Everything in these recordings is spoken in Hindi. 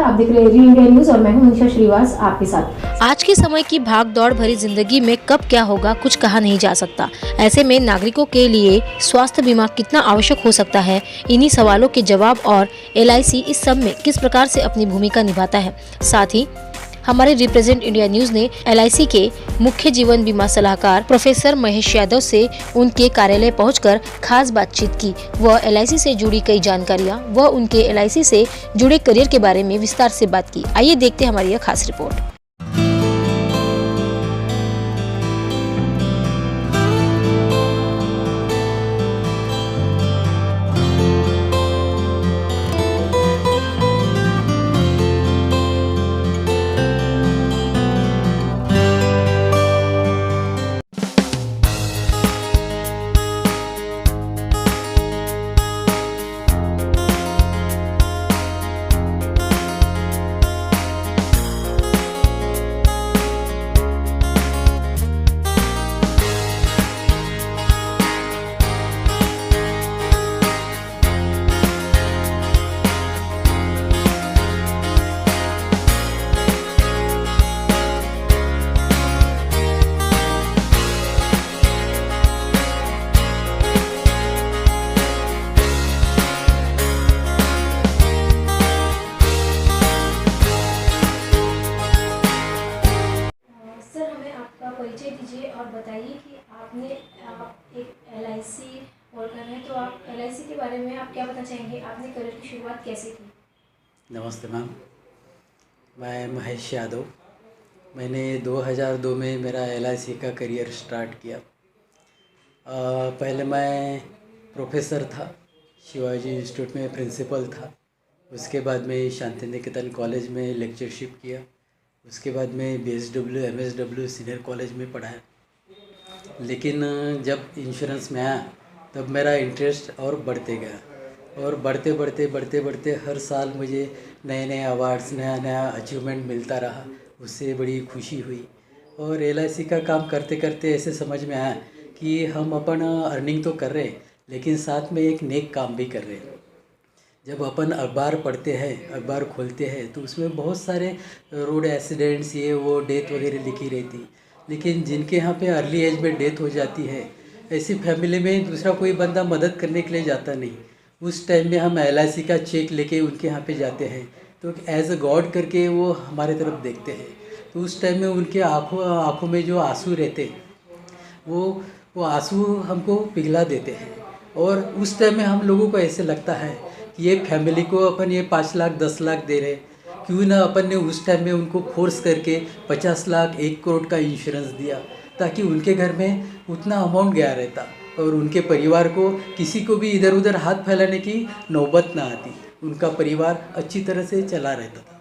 आप देख रहे हैं री इंडिया न्यूज और मैं हूं मनीषा श्रीवास आपके साथ। आज के समय की भाग दौड़ भरी जिंदगी में कब क्या होगा कुछ कहा नहीं जा सकता। ऐसे में नागरिकों के लिए स्वास्थ्य बीमा कितना आवश्यक हो सकता है, इन्हीं सवालों के जवाब और LIC इस सब में किस प्रकार से अपनी भूमिका निभाता है। साथ ही हमारे रिप्रेजेंट इंडिया न्यूज ने LIC के मुख्य जीवन बीमा सलाहकार प्रोफेसर महेश यादव से उनके कार्यालय पहुंचकर खास बातचीत की। वह LIC से जुड़ी कई जानकारियां व उनके LIC से जुड़े करियर के बारे में विस्तार से बात की। आइए देखते हैं हमारी यह खास रिपोर्ट। सर, हमें आपका परिचय दीजिए और बताइए कि आप एक LIC वर्कर हैं, तो आप LIC के बारे में आप क्या बताना चाहेंगे? आपने करियर की शुरुआत कैसे की? नमस्ते मैम, मैं महेश यादव। मैंने 2002 में मेरा LIC का करियर स्टार्ट किया। पहले मैं प्रोफेसर था, शिवाजी इंस्टीट्यूट में प्रिंसिपल था। उसके बाद में शांति निकेतन कॉलेज में लेक्चरशिप किया। उसके बाद में BSW MSW सीनियर कॉलेज में पढ़ाया। लेकिन जब इंश्योरेंस में आया तब मेरा इंटरेस्ट और बढ़ते गया और बढ़ते हर साल मुझे नए नए अवार्ड्स, नया अचीवमेंट मिलता रहा। उससे बड़ी खुशी हुई और LIC का काम करते करते ऐसे समझ में आया कि हम अपन अर्निंग तो कर रहे हैं लेकिन साथ में एक नेक काम भी कर रहे हैं। जब अपन अखबार पढ़ते हैं, अखबार खोलते हैं तो उसमें बहुत सारे रोड एक्सीडेंट्स, ये वो डेथ वगैरह लिखी रहती, लेकिन जिनके यहाँ पे अर्ली एज में डेथ हो जाती है, ऐसी फैमिली में दूसरा कोई बंदा मदद करने के लिए जाता नहीं। उस टाइम में हम LIC का चेक लेके उनके यहाँ पे जाते हैं तो एज अ गॉड करके वो हमारे तरफ देखते हैं। तो उस टाइम में उनके आँखों में जो आंसू रहते वो आंसू हमको पिघला देते हैं। और उस टाइम में हम लोगों को ऐसे लगता है कि ये फैमिली को अपन ये 5 लाख 10 लाख दे रहे, क्यों ना अपन ने उस टाइम में उनको फोर्स करके 50 लाख 1 करोड़ का इंश्योरेंस दिया, ताकि उनके घर में उतना अमाउंट गया रहता और उनके परिवार को किसी को भी इधर उधर हाथ फैलाने की नौबत ना आती। उनका परिवार अच्छी तरह से चला रहता था।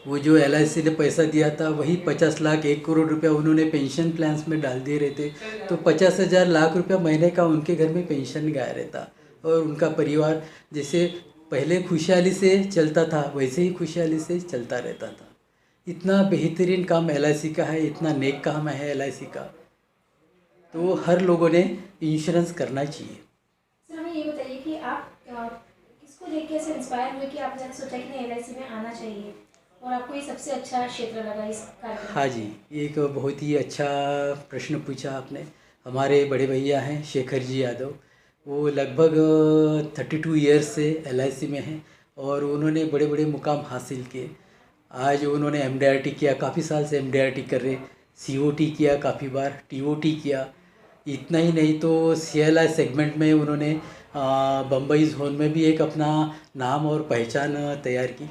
वो जो LIC ने पैसा दिया था वही 50 लाख 1 करोड़ रुपया उन्होंने पेंशन प्लान्स में डाल दिए रहते, तो 50,000 लाख रुपया महीने का उनके घर में पेंशन गया रहता और उनका परिवार जैसे पहले खुशहाली से चलता था वैसे ही खुशहाली से चलता रहता था। इतना बेहतरीन काम LIC का है, इतना नेक काम है LIC का, तो हर लोगों ने इंश्योरेंस करना चाहिए। सर, हमें ये बताइए कि आप किसको देख के ऐसे इंस्पायर हुए कि आपने सोचा कि नहीं LIC में आना चाहिए और आपको ये सबसे अच्छा क्षेत्र लगा इस कार्य में? हाँ जी, एक बहुत ही अच्छा प्रश्न पूछा आपने। हमारे बड़े भैया हैं शेखर जी यादव, वो लगभग 32 ईयर्स से LIC में हैं और उन्होंने बड़े बड़े मुकाम हासिल किए। आज उन्होंने MDRT किया, काफ़ी साल से MDRT कर रहे, COT किया, काफ़ी बार TOT किया। इतना ही नहीं तो CLI सेगमेंट में उन्होंने बम्बई जोन में भी एक अपना नाम और पहचान तैयार की।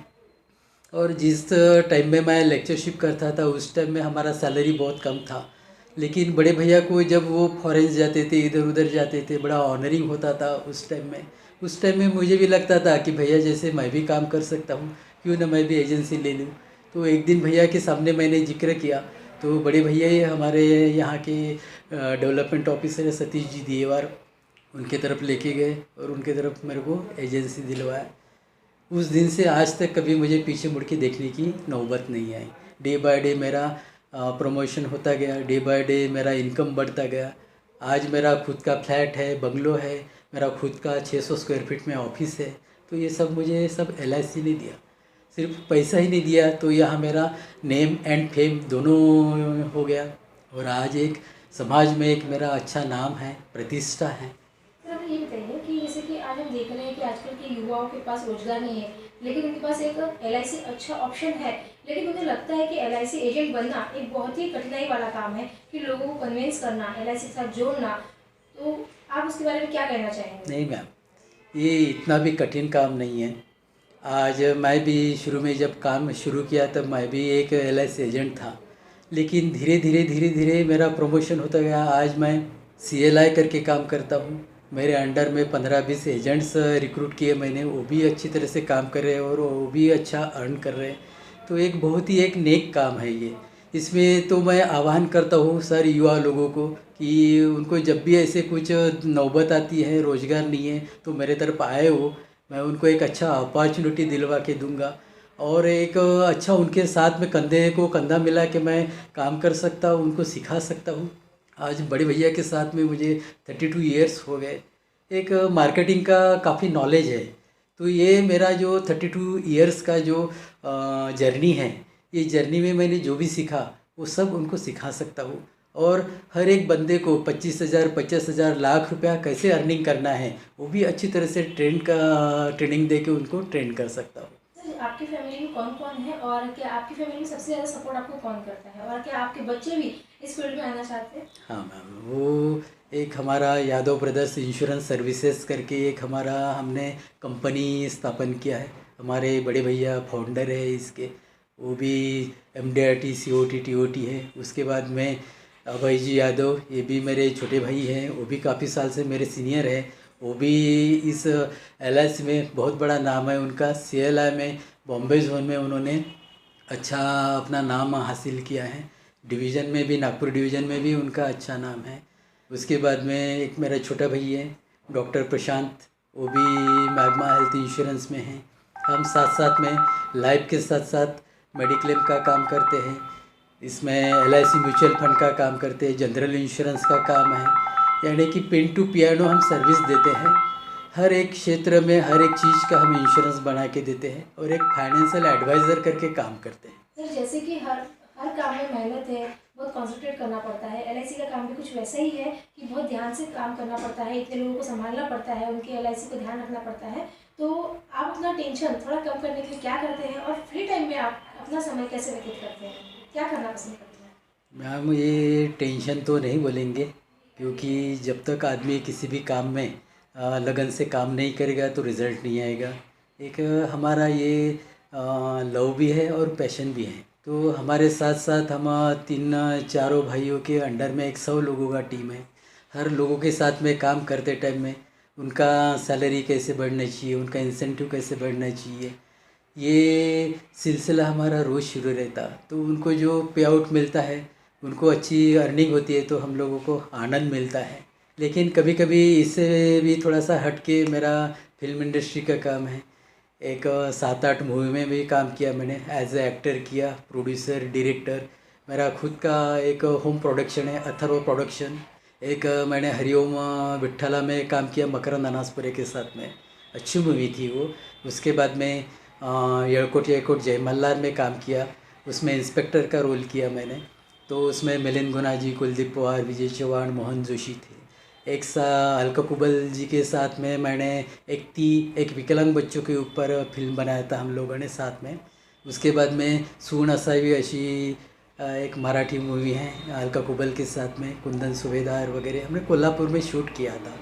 और जिस टाइम में मैं लेक्चरशिप करता था उस टाइम में हमारा सैलरी बहुत कम था, लेकिन बड़े भैया को जब वो फॉरेन जाते थे, इधर उधर जाते थे, बड़ा ऑनरिंग होता था उस टाइम में। उस टाइम में मुझे भी लगता था कि भैया जैसे मैं भी काम कर सकता हूँ, क्यों ना मैं भी एजेंसी ले लूँ। तो एक दिन भैया के सामने मैंने जिक्र किया तो बड़े भैया ये हमारे यहाँ के डेवलपमेंट ऑफिसर सतीश जी दिएवार, उनके तरफ लेके गए और उनके तरफ मेरे को एजेंसी दिलवाया। उस दिन से आज तक कभी मुझे पीछे मुड़ के देखने की नौबत नहीं आई। डे बाय डे मेरा प्रमोशन होता गया, डे बाय डे मेरा इनकम बढ़ता गया। आज मेरा खुद का फ्लैट है, बंगलो है, मेरा खुद का 600 स्क्वायर फीट में ऑफिस है। तो ये सब मुझे सब LIC ने दिया। सिर्फ पैसा ही नहीं दिया तो यहाँ मेरा नेम एंड फेम दोनों हो गया, और आज एक समाज में एक मेरा अच्छा नाम है, प्रतिष्ठा है। सर हमें ये बताइए कि जैसे कि आज हम देख रहे हैं कि आजकल के युवाओं के पास रोजगार नहीं है, लेकिन उनके पास एक LIC अच्छा ऑप्शन है, लेकिन उन्हें लगता है कि LIC एजेंट बनना एक बहुत ही कठिनाई वाला काम है कि लोगों को कन्विंस करना, LIC के साथ जोड़ना, तो आप उसके बारे में क्या कहना चाहेंगे? नहीं मैम, ये इतना भी कठिन काम नहीं है। आज मैं भी शुरू में जब काम शुरू किया तब मैं भी एक LIC एजेंट था, लेकिन धीरे धीरे मेरा प्रमोशन होता गया। आज मैं CLI करके काम करता हूँ। मेरे अंडर में 15-20 एजेंट्स रिक्रूट किए मैंने, वो भी अच्छी तरह से काम कर रहे हैं और वो भी अच्छा अर्न कर रहे हैं। तो एक बहुत ही एक नेक काम है ये। इसमें तो मैं आह्वान करता हूँ सारे युवा लोगों को कि उनको जब भी ऐसे कुछ नौबत आती है, रोज़गार नहीं है, तो मेरे तरफ आए हो, मैं उनको एक अच्छा अपॉर्चुनिटी दिलवा के दूंगा और एक अच्छा उनके साथ में कंधे को कंधा मिला के मैं काम कर सकता हूँ, उनको सिखा सकता हूँ। आज बड़े भैया के साथ में मुझे 32 इयर्स हो गए। एक मार्केटिंग का काफ़ी नॉलेज है, तो ये मेरा जो 32 इयर्स का जो जर्नी है, ये जर्नी में मैंने जो भी सीखा वो सब उनको सिखा सकता हूँ। और हर एक बंदे को 25,000, 50,000, लाख रुपया कैसे अर्निंग करना है वो भी अच्छी तरह से ट्रेनिंग दे के उनको ट्रेन कर सकता हूँ। सर आपकी फैमिली में कौन कौन है और क्या आपकी फैमिली में सबसे ज़्यादा सपोर्ट आपको कौन करता है, और क्या आपके बच्चे भी इस फील्ड में आना चाहते हैं? हाँ मैम, वो एक हमारा यादव ब्रदर्स इंश्योरेंस सर्विसेज करके एक हमारा हमने कंपनी स्थापन किया है। हमारे बड़े भैया फाउंडर है इसके, वो भी MDRT COT TOT है। उसके बाद में अभय जी यादव, ये भी मेरे छोटे भाई हैं, वो भी काफ़ी साल से मेरे सीनियर है। वो भी इस LIC में बहुत बड़ा नाम है उनका। CLI में बॉम्बे जोन में उन्होंने अच्छा अपना नाम हासिल किया है। डिवीज़न में भी, नागपुर डिवीज़न में भी उनका अच्छा नाम है। उसके बाद में एक मेरा छोटा भाई है डॉक्टर प्रशांत, वो भी मैग्मा हेल्थ इंश्योरेंस में हैं। हम साथ साथ में लाइफ के साथ साथ मेडिक्लेम का काम करते हैं, इसमें LIC म्यूचुअल फंड का काम करते हैं, जनरल इंश्योरेंस का काम है, यानी कि पिन टू पियानो हम सर्विस देते हैं। हर एक क्षेत्र में हर एक चीज़ का हम इंश्योरेंस बना के देते हैं और एक फाइनेंशियल एडवाइज़र करके काम करते हैं। सर जैसे कि हर हर काम में मेहनत है, बहुत कॉन्सेंट्रेट करना पड़ता है, LIC का काम भी कुछ वैसा ही है कि बहुत ध्यान से काम करना पड़ता है, इतने लोगों को संभालना पड़ता है, उनके LIC को ध्यान रखना पड़ता है। तो आप अपना टेंशन थोड़ा कम करने के लिए क्या करते हैं और फ्री टाइम में आप अपना समय कैसे व्यतीत करते हैं, क्या करना पसंद करते हैं? मैम ये टेंशन तो नहीं बोलेंगे, क्योंकि जब तक आदमी किसी भी काम में लगन से काम नहीं करेगा तो रिज़ल्ट नहीं आएगा। एक हमारा ये लव भी है और पैशन भी है। तो हमारे साथ साथ हम 3-4 भाइयों के अंडर में एक 100 लोगों का टीम है। हर लोगों के साथ में काम करते टाइम में उनका सैलरी कैसे बढ़ना चाहिए, उनका इंसेंटिव कैसे बढ़ना चाहिए, ये सिलसिला हमारा रोज़ शुरू रहता। तो उनको जो पे आउट मिलता है, उनको अच्छी अर्निंग होती है, तो हम लोगों को आनंद मिलता है। लेकिन कभी कभी इससे भी थोड़ा सा हट के मेरा फिल्म इंडस्ट्री का काम है। एक 7-8 मूवी में भी काम किया मैंने, एज ए एक्टर किया, प्रोड्यूसर, डायरेक्टर। मेरा खुद का एक होम प्रोडक्शन है, अथर्व प्रोडक्शन। एक मैंने हरिओम विट्ठला में काम किया मकरंद अनासपुरे के साथ में, अच्छी मूवी थी वो। उसके बाद में येळकोट जय मल्हार में काम किया, उसमें इंस्पेक्टर का रोल किया मैंने। तो उसमें मिलिंद गुना जी, कुलदीप पवार, विजय चौहान, मोहन जोशी थे। एक अलका कुबल जी के साथ में मैंने एक विकलांग बच्चों के ऊपर फिल्म बनाया था हम लोगों ने साथ में। उसके बाद में सून असावी अशी एक मराठी मूवी है अलका कुबल के साथ में, कुंदन सुबेदार वगैरह हमने कोल्हापुर में शूट किया था।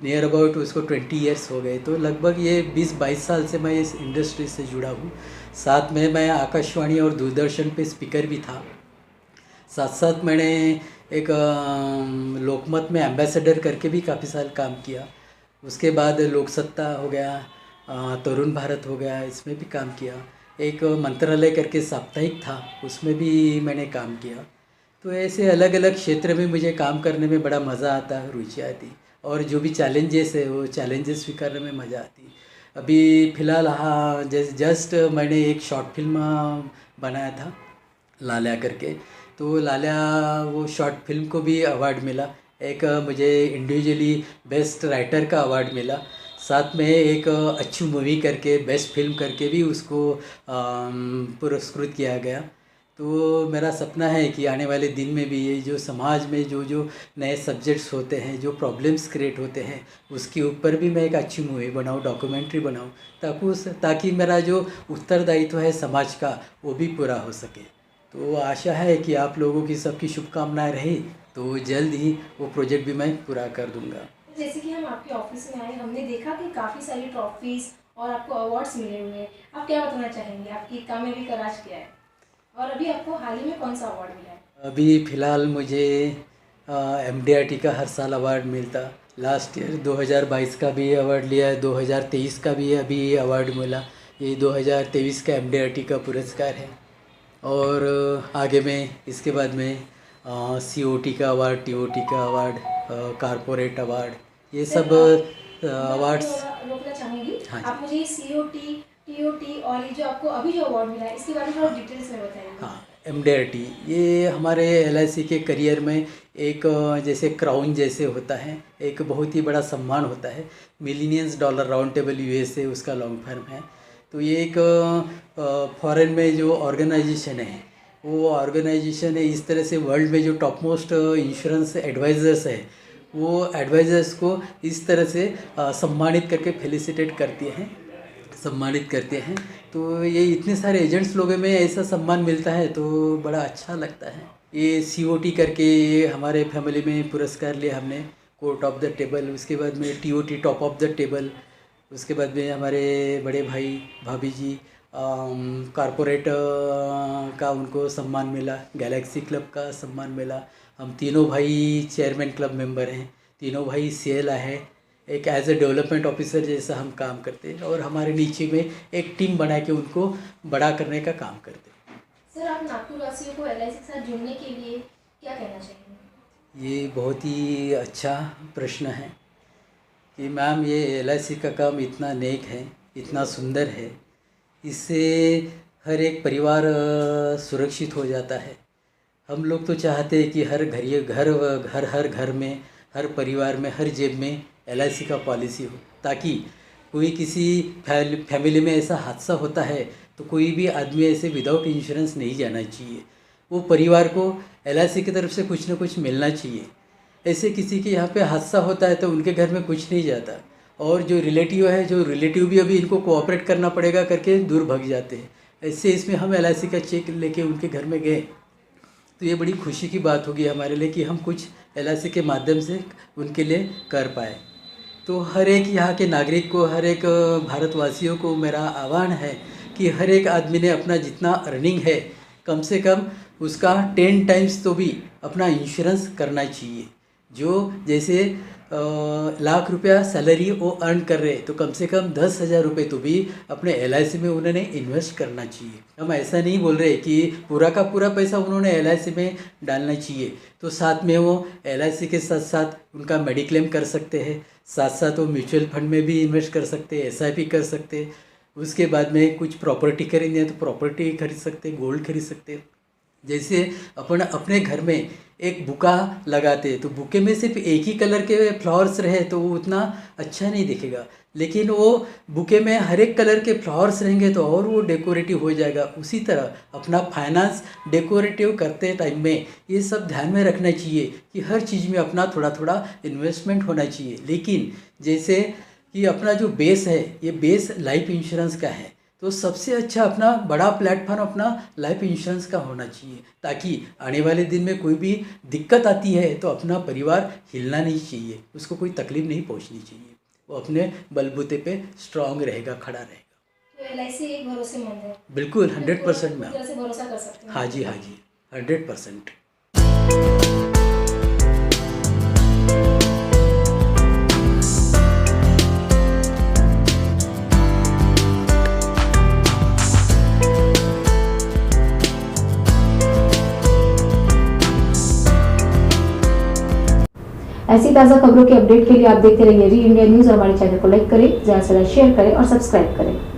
नियर अबाउट उसको 20 इयर्स हो गए। तो लगभग ये 20-22 साल से मैं इस इंडस्ट्री से जुड़ा हूँ। साथ में मैं आकाशवाणी और दूरदर्शन पे स्पीकर भी था। साथ साथ मैंने एक लोकमत में एम्बेसडर करके भी काफ़ी साल काम किया। उसके बाद लोकसत्ता हो गया, तरुण भारत हो गया, इसमें भी काम किया। एक मंत्रालय करके साप्ताहिक था, उसमें भी मैंने काम किया। तो ऐसे अलग अलग क्षेत्र में मुझे काम करने में बड़ा मज़ा आता, रुचि आती, और जो भी चैलेंजेस है वो चैलेंजेस स्वीकारने में मज़ा आती। अभी फ़िलहाल हाँ जस्ट मैंने एक शॉर्ट फिल्म बनाया था लाल्या करके। तो लाल्या वो शॉर्ट फिल्म को भी अवार्ड मिला। एक मुझे इंडिविजुअली बेस्ट राइटर का अवार्ड मिला। साथ में एक अच्छी मूवी करके बेस्ट फिल्म करके भी उसको पुरस्कृत किया गया। तो मेरा सपना है कि आने वाले दिन में भी ये जो समाज में जो जो नए सब्जेक्ट्स होते हैं, जो प्रॉब्लम्स क्रिएट होते हैं, उसके ऊपर भी मैं एक अच्छी मूवी बनाऊँ, डॉक्यूमेंट्री बनाऊँ, ताकि मेरा जो उत्तरदायित्व है समाज का वो भी पूरा हो सके। तो आशा है कि आप लोगों की सबकी शुभकामनाएं रही तो जल्द ही वो प्रोजेक्ट भी मैं पूरा कर दूंगा। जैसे कि हम आपके ऑफिस में आए, हमने देखा कि काफ़ी सारी ट्रॉफीज़ और आपको अवार्ड्स मिले हुए हैं। आप क्या बताना चाहेंगे, आपकी कामयाबी का राज क्या है और अभी आपको हाल ही में कौन सा अवार्ड मिला है? अभी फ़िलहाल मुझे MDRT का हर साल अवार्ड मिलता। लास्ट ईयर 2022 का भी अवार्ड लिया है, 2023 का भी अभी अवार्ड मिला। ये 2023 का MDRT का पुरस्कार है। और आगे में इसके बाद में COT का अवार्ड, TOT का अवार्ड, कारपोरेट अवार्ड, ये सब अवार्ड्स। रोकना चाहूँगी, हाँ जी। आप मुझे COT, TOT और ये जो आपको अभी जो अवार्ड मिला है इसके बारे में थोड़ा डिटेल्स में बताइए। हाँ, MDRT ये हमारे LIC के करियर में एक जैसे क्राउन जैसे होता है, एक बहुत ही बड़ा सम्मान होता है। मिलीनियंस डॉलर राउंड टेबल USA उसका लॉन्ग फॉर्म है। तो ये एक फॉरेन में जो ऑर्गेनाइजेशन है, वो ऑर्गेनाइजेशन है इस तरह से वर्ल्ड में जो टॉप मोस्ट इंश्योरेंस एडवाइज़र्स है, वो एडवाइज़र्स को इस तरह से सम्मानित करके फेलिसिटेट सम्मानित करते हैं। तो ये इतने सारे एजेंट्स लोगों में ऐसा सम्मान मिलता है तो बड़ा अच्छा लगता है। ये COT करके हमारे फैमिली में पुरस्कार लिया हमने, कोर्ट ऑफ द टेबल। उसके बाद में TOT top of the table. उसके बाद में हमारे बड़े भाई भाभी जी कारपोरेट का उनको सम्मान मिला, गैलेक्सी क्लब का सम्मान मिला। हम तीनों भाई चेयरमैन क्लब मेंबर हैं, तीनों भाई CLA है। एक एज ए डेवलपमेंट ऑफिसर जैसा हम काम करते हैं और हमारे नीचे में एक टीम बना के उनको बड़ा करने का काम करते हैं। सर, आप नागपुर वासियों को LIC के साथ जुड़ने के लिए क्या कहना चाहेंगे? ये बहुत ही अच्छा प्रश्न है कि मैम ये LIC का काम इतना नेक है, इतना सुंदर है, इससे हर एक परिवार सुरक्षित हो जाता है। हम लोग तो चाहते हैं कि हर घर में, हर परिवार में, हर जेब में LIC का पॉलिसी हो, ताकि कोई किसी फैमिली में ऐसा हादसा होता है तो कोई भी आदमी ऐसे विदाउट इंश्योरेंस नहीं जाना चाहिए। वो परिवार को LIC की तरफ से कुछ ना कुछ मिलना चाहिए। ऐसे किसी के यहाँ पे हादसा होता है तो उनके घर में कुछ नहीं जाता, और जो रिलेटिव भी अभी इनको कोऑपरेट करना पड़ेगा करके दूर भाग जाते हैं। ऐसे इसमें हम LIC का चेक लेके उनके घर में गए तो ये बड़ी खुशी की बात होगी हमारे लिए कि हम कुछ LIC के माध्यम से उनके लिए कर पाए। तो हर एक यहाँ के नागरिक को, हर एक भारतवासियों को मेरा आह्वान है कि हर एक आदमी ने अपना जितना अर्निंग है कम से कम उसका 10 टाइम्स तो भी अपना इंश्योरेंस करना चाहिए। जो जैसे लाख रुपया सैलरी वो अर्न कर रहे तो कम से कम 10,000 रुपये तो भी अपने LIC में उन्होंने इन्वेस्ट करना चाहिए। हम ऐसा नहीं बोल रहे कि पूरा का पूरा पैसा उन्होंने LIC में डालना चाहिए, तो साथ में वो LIC के साथ साथ उनका मेडिक्लेम कर सकते हैं, साथ साथ वो म्यूचुअल फंड में भी इन्वेस्ट कर सकते हैं, SIP कर सकते हैं। उसके बाद में कुछ प्रॉपर्टी खरीदनी है तो प्रॉपर्टी खरीद सकते, गोल्ड खरीद सकते। जैसे अपन अपने घर में एक बुका लगाते तो बुके में सिर्फ एक ही कलर के फ्लावर्स रहे तो वो उतना अच्छा नहीं दिखेगा, लेकिन वो बुके में हर एक कलर के फ्लावर्स रहेंगे तो और वो डेकोरेटिव हो जाएगा। उसी तरह अपना फाइनेंस डेकोरेटिव करते टाइम में ये सब ध्यान में रखना चाहिए कि हर चीज़ में अपना थोड़ा थोड़ा इन्वेस्टमेंट होना चाहिए। लेकिन जैसे कि अपना जो बेस है, ये बेस लाइफ इंश्योरेंस का है, तो सबसे अच्छा अपना बड़ा प्लेटफॉर्म अपना लाइफ इंश्योरेंस का होना चाहिए, ताकि आने वाले दिन में कोई भी दिक्कत आती है तो अपना परिवार हिलना नहीं चाहिए, उसको कोई तकलीफ नहीं पहुंचनी चाहिए, वो अपने बलबूते पे स्ट्रांग रहेगा, खड़ा रहेगा। तो LIC एक भरोसेमंद है? बिल्कुल 100% मैम। से भरोसा कर सकते हैं? हाँ जी 100%। ऐसी ताज़ा खबरों के अपडेट के लिए आप देखते रहिए री इंडिया न्यूज़ और हमारे चैनल को लाइक करें, ज़्यादा से ज़्यादा शेयर करें और सब्सक्राइब करें।